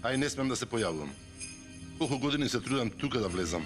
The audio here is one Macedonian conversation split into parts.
a i ne smem da se pojavljam. Koliko godini se trudam tuka da vlezam.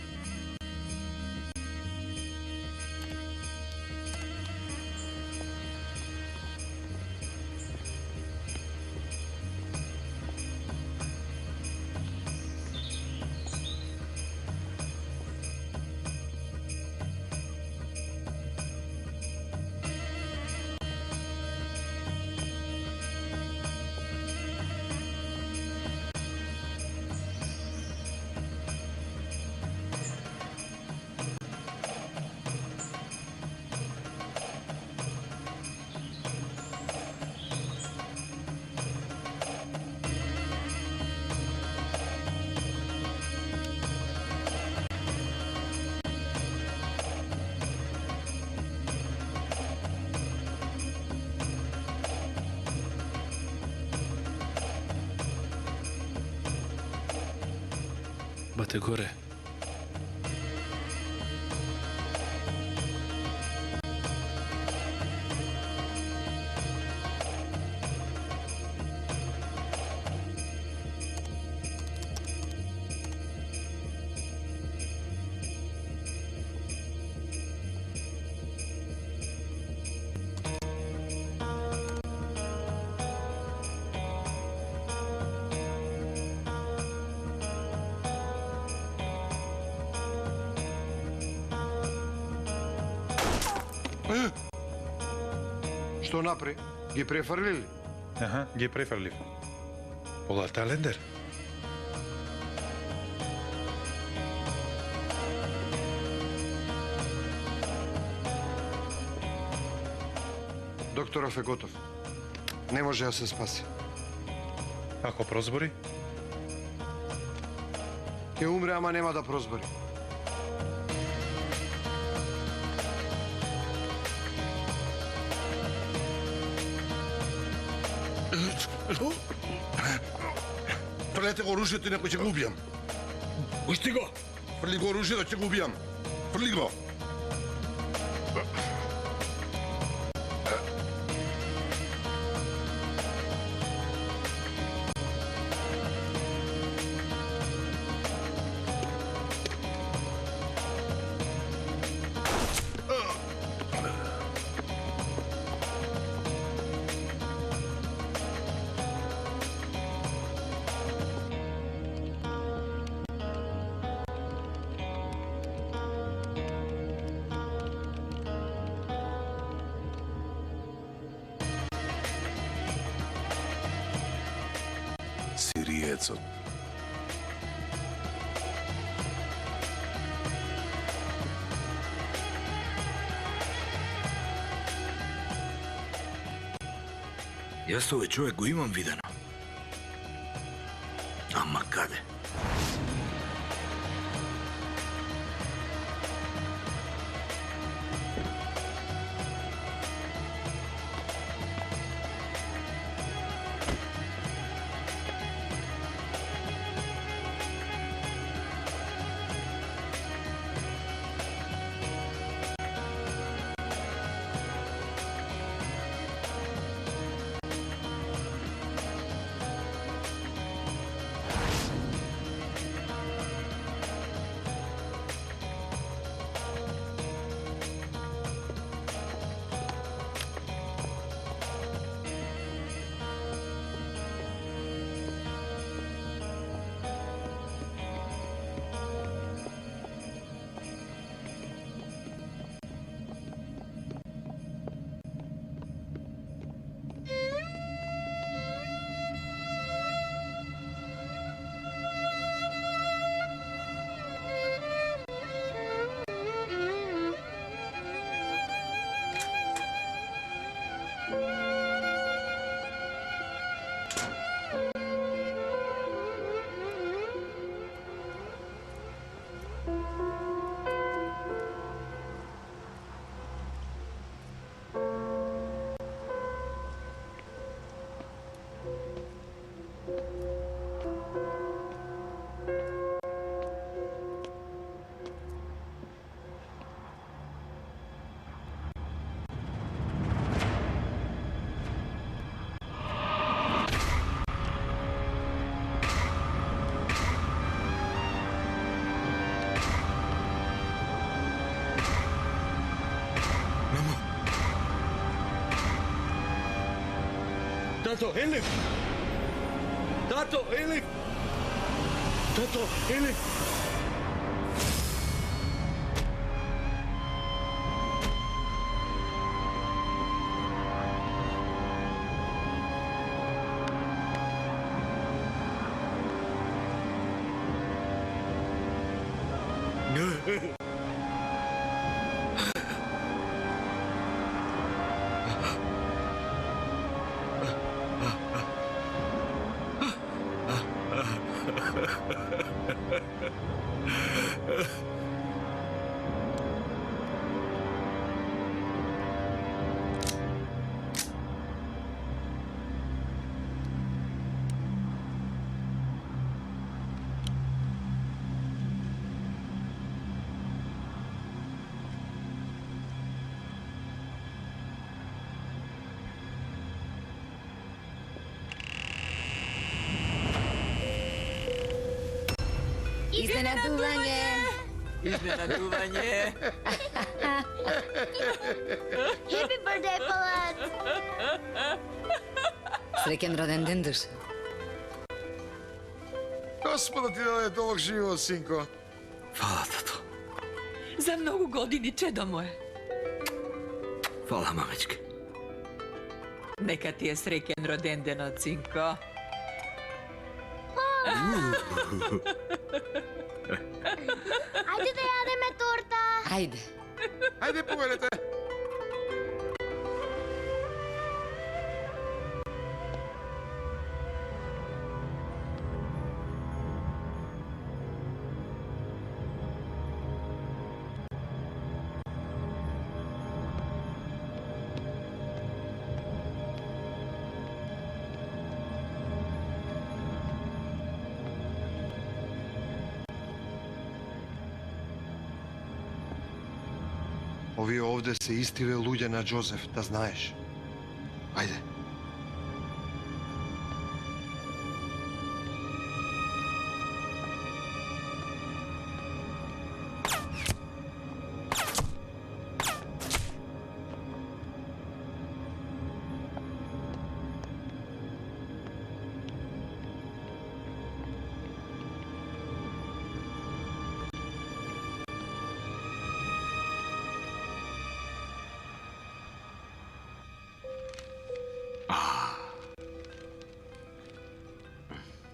Bate gore. Što napre? Ги префрлили? Аха, ги префрлив. Полата Лендер. Докторов е готов. Не може да се спаси. Ако прозбори, Ќе умре, ама нема да прозбори. Фрлете го оружието и некој ќе го убијам. Пусти го! Фрли го оружието, ќе го убијам. Фрли го. Сириецот. Јас овој човек го имам видено. Ама каде? Tato, Elif! Tato, Elif! Tato, Elif! Iznenaduvanje. Iznenaduvanje. Happy birthday, Polat. Srećan rođendan, dušo. Gospodo ti daje dolog život, sinko. Hvala, tato. Za mnogo godini, čedo moje. Hvala, mamečke. Neka ti je srećan rođendan, cinko. Ajde da jademe torta. Ajde. Ajde, povedete. Ovi ovde se istive luđe na Josef, da znaješ. Ajde.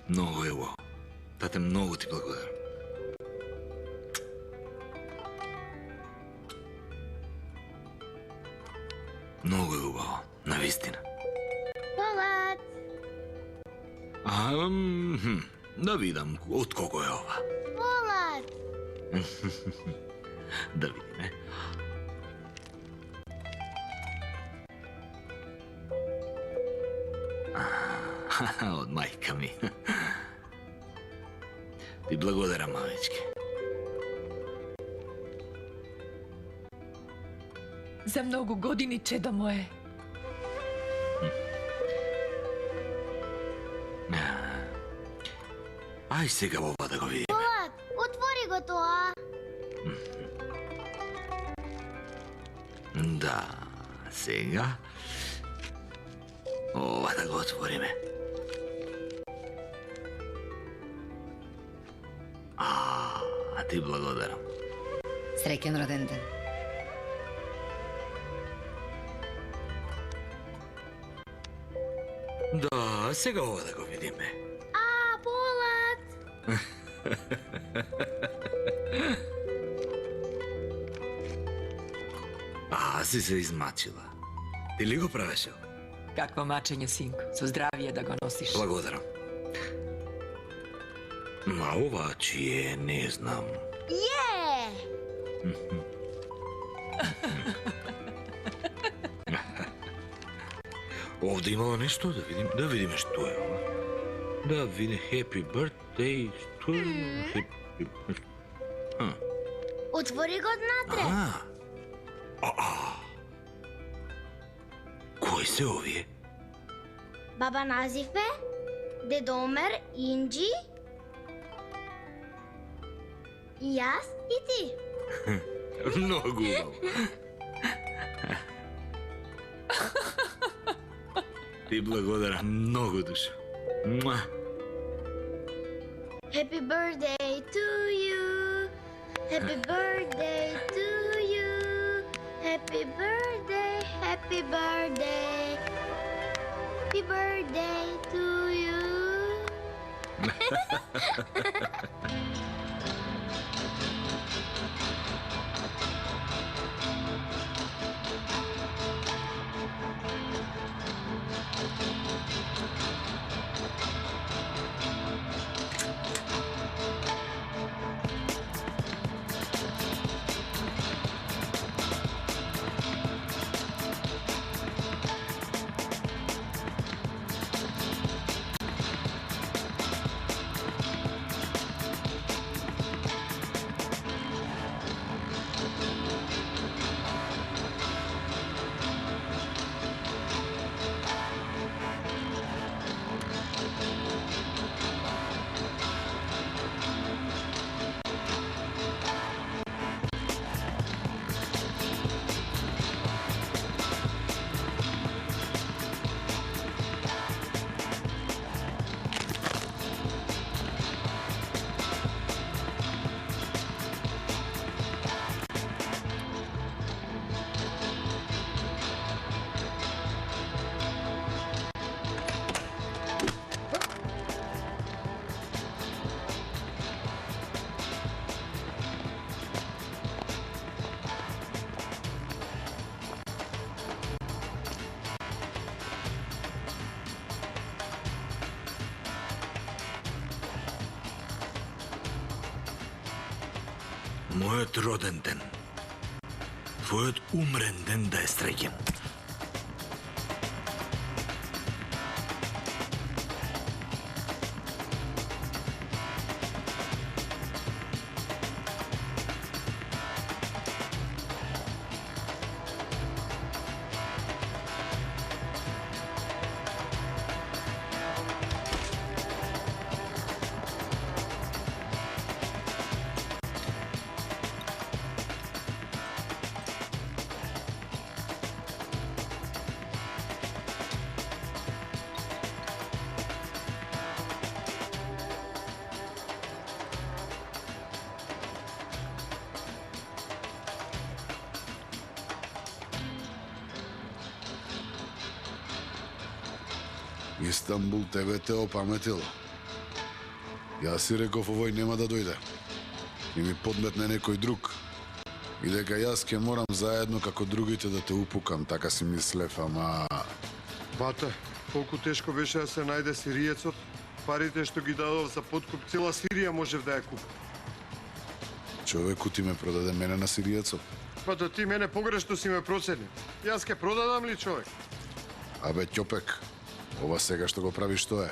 Много е ло. Тате, много ти благодаря. Много е убаво, навистина. Polat. Да видам от кого е ова. Polat. Да видим, е. Od majka mi. Ti благодаря, мамечки. Za mnogo godini, čedo moje. Ай сега ова да го видим. Polat, otvori go to, a? Да, сега. Ова да го отвориме. Ти благодарам. Srećan rođendan. Да, сега ова да го видиме. A, Polat. Си се измачила. Ти ли го правеше? Kakvo mačenje, sinko. Со zdravije da ga nosiš. Благодарам. Ма ова чие, не знам. Je. Овде имало нешто, да видиме што е ова. Да видим happy birthday, што е? Happy birthday. Otvori go odnatre. Кои се овие? Baba Nazife, Ded Omer, Inđi, i jaz i ti. Многу убаво. Ти благодарам многу, душа. Муа. Happy birthday to you. Happy birthday to you. Happy birthday, happy birthday. Happy birthday to you. Мојот роден ден. Твојот умрен ден да е среќен. Истанбул тебе те опаметил. Јас си реков овој нема да дојде. И ми подметне некој друг. И дека јас ќе морам заедно како другите да те упукам, така си мислев, ама... Бата, колку тешко беше да се најде сириецот, парите што ги дадов за подкуп, цела Сирија можев да ја купам. Човекот ти ме продаде мене на сириецот. Бата, ти мене погрешно си ме процени. Јас ке продадам ли човек? Абе, Ќопек, ова сега што го прави што е?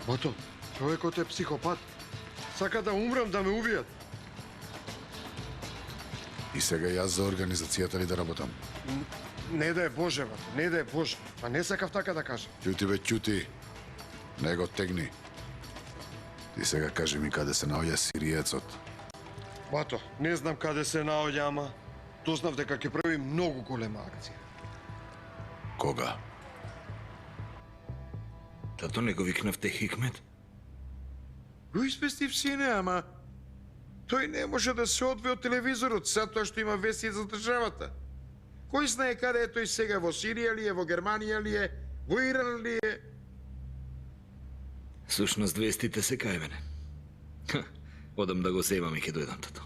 Бато, човекот е психопат. Сака да умрам, да ме убијат. И сега јас за организацијата ли да работам? Не да е Боже, бато, не да е Боже. Па не сакав така да кажам. Ќути бе, ќути. Не го тегни. Ти сега кажи ми каде се наоѓа сириецот. Бато, не знам каде се наоѓа, ама дознав дека ќе прави многу голема акција. Кога? Тато не го викнавте Хикмет? Го испестив сине, ама тој не може да се одве од телевизорот затоа што има вести за државата. Кој знае каде е тој сега, во Сирија ли е, во Германија ли е, во Иран ли е? Сушност вестите се кај мене. Одам да го земам и ќе дојдам тато.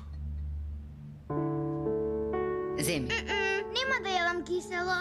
Земи. Нема да јадам кисело.